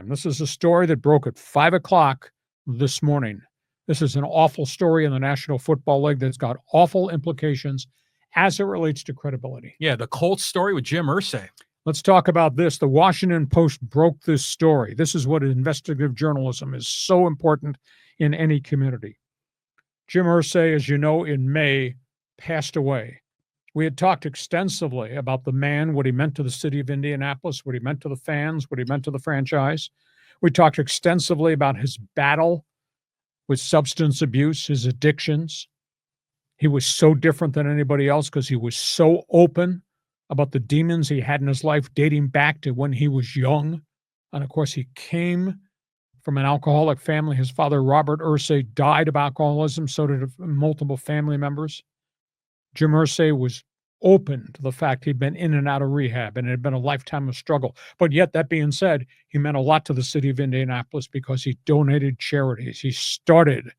time. This is a story that broke at 5 o'clock this morning. This is an awful story in the National Football League that's got awful implications as it relates to credibility. Yeah, the Colts story with Jim Irsay. Let's talk about this. The Washington Post broke this story. This is what investigative journalism is so important in any community. Jim Irsay, as you know, in May, passed away. We had talked extensively about the man, what he meant to the city of Indianapolis, what he meant to the fans, what he meant to the franchise. We talked extensively about his battle with substance abuse, his addictions. He was so different than anybody else because he was so open about the demons he had in his life dating back to when he was young. And of course, he came from an alcoholic family. His father, Robert Irsay, died of alcoholism. So did multiple family members. Jim Irsay was open to the fact he'd been in and out of rehab and it had been a lifetime of struggle. But yet, that being said, he meant a lot to the city of Indianapolis because he donated charities. He started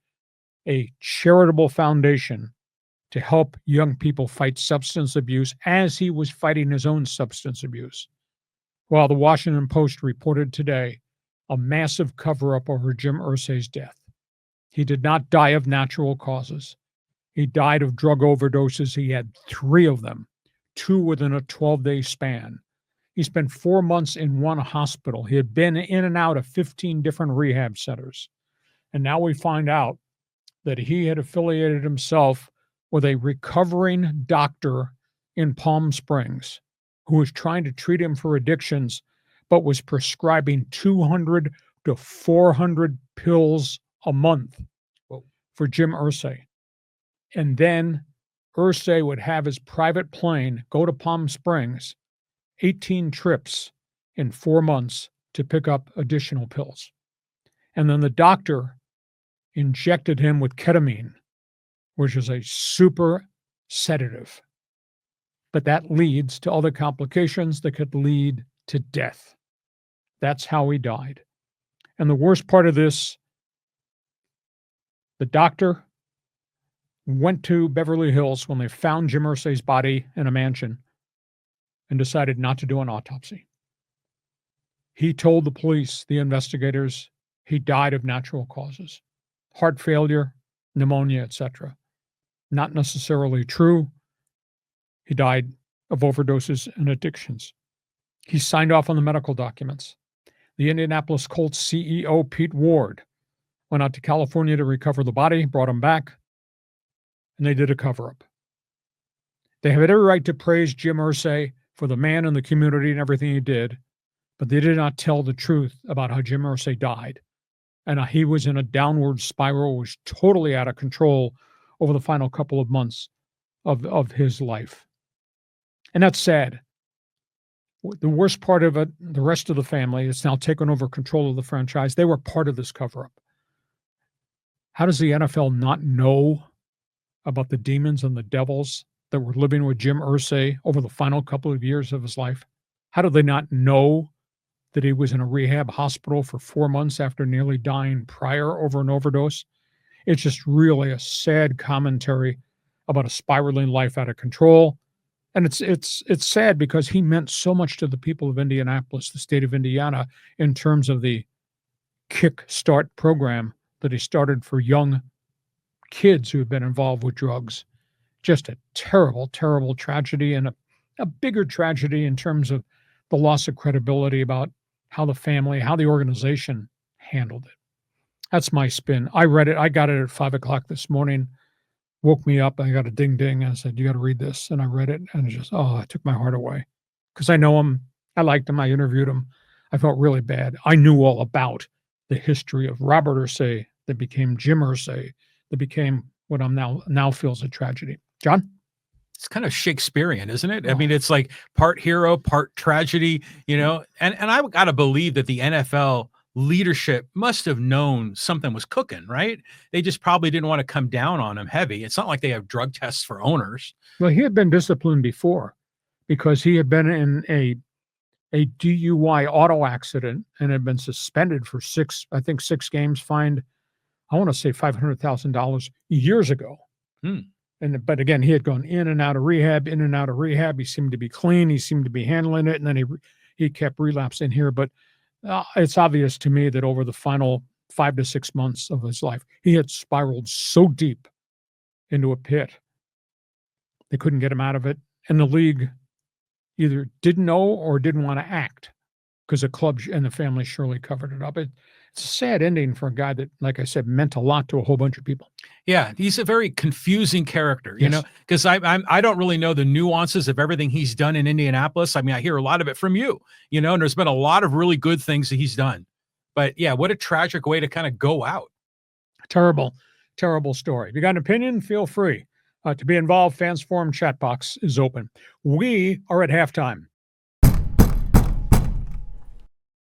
a charitable foundation to help young people fight substance abuse as he was fighting his own substance abuse. Well, the Washington Post reported today a massive cover-up over Jim Irsay's death. He did not die of natural causes. He died of drug overdoses. He had 3 of them, 2 within a 12-day span. He spent 4 months in one hospital. He had been in and out of 15 different rehab centers. And now we find out that he had affiliated himself with a recovering doctor in Palm Springs who was trying to treat him for addictions, but was prescribing 200 to 400 pills a month for Jim Irsay. And then Irsay would have his private plane go to Palm Springs, 18 trips in 4 months to pick up additional pills. And then the doctor injected him with ketamine, which is a super sedative. But that leads to other complications that could lead to death. That's how he died. And the worst part of this, the doctor went to Beverly Hills when they found Jim Irsay's body in a mansion and decided not to do an autopsy. He told the police, the investigators, he died of natural causes, heart failure, pneumonia, etc. Not necessarily true. He died of overdoses and addictions. He signed off on the medical documents. The Indianapolis Colts CEO, Pete Ward, went out to California to recover the body, brought him back, and they did a cover-up. They have every right to praise Jim Irsay for the man in the community and everything he did, but they did not tell the truth about how Jim Irsay died and how he was in a downward spiral, was totally out of control over the final couple of months of his life. And that's sad. The worst part of it, the rest of the family has now taken over control of the franchise. They were part of this cover-up. How does the NFL not know about the demons and the devils that were living with Jim Irsay over the final couple of years of his life? How do they not know that he was in a rehab hospital for 4 months after nearly dying prior over an overdose? It's just really a sad commentary about a spiraling life out of control. And it's sad because he meant so much to the people of Indianapolis, the state of Indiana, in terms of the Kick Start program that he started for young kids who have been involved with drugs. Just a terrible, terrible tragedy, and a bigger tragedy in terms of the loss of credibility about how the family, how the organization handled it. That's my spin. I read it. I got it at 5 o'clock this morning. Woke me up. I got a ding ding. And I said, you got to read this. And I read it and it took my heart away. Because I know him. I liked him. I interviewed him. I felt really bad. I knew all about the history of Robert Irsay that became Jim Irsay, that became what I'm now feels a tragedy. John? It's kind of Shakespearean, isn't it? I mean, it's like part hero, part tragedy, and I got to believe that the NFL leadership must have known something was cooking, right? They just probably didn't want to come down on him heavy. It's not like they have drug tests for owners. Well, he had been disciplined before because he had been in a DUI auto accident and had been suspended for 6 games, fined, I want to say $500,000 years ago. But again, he had gone in and out of rehab. He seemed to be clean. He seemed to be handling it. And then he kept relapsing here. But It's obvious to me that over the final 5 to 6 months of his life, he had spiraled so deep into a pit. They couldn't get him out of it, and the league either didn't know or didn't want to act because the club and the family surely covered it up. It's a sad ending for a guy that, like I said, meant a lot to a whole bunch of people. Yeah, he's a very confusing character, you know, because I don't really know the nuances of everything he's done in Indianapolis. I mean, I hear a lot of it from you, you know, and there's been a lot of really good things that he's done. But yeah, what a tragic way to kind of go out. Terrible, terrible story. If you got an opinion, feel free to be involved. Fans Forum chat box is open. We are at halftime.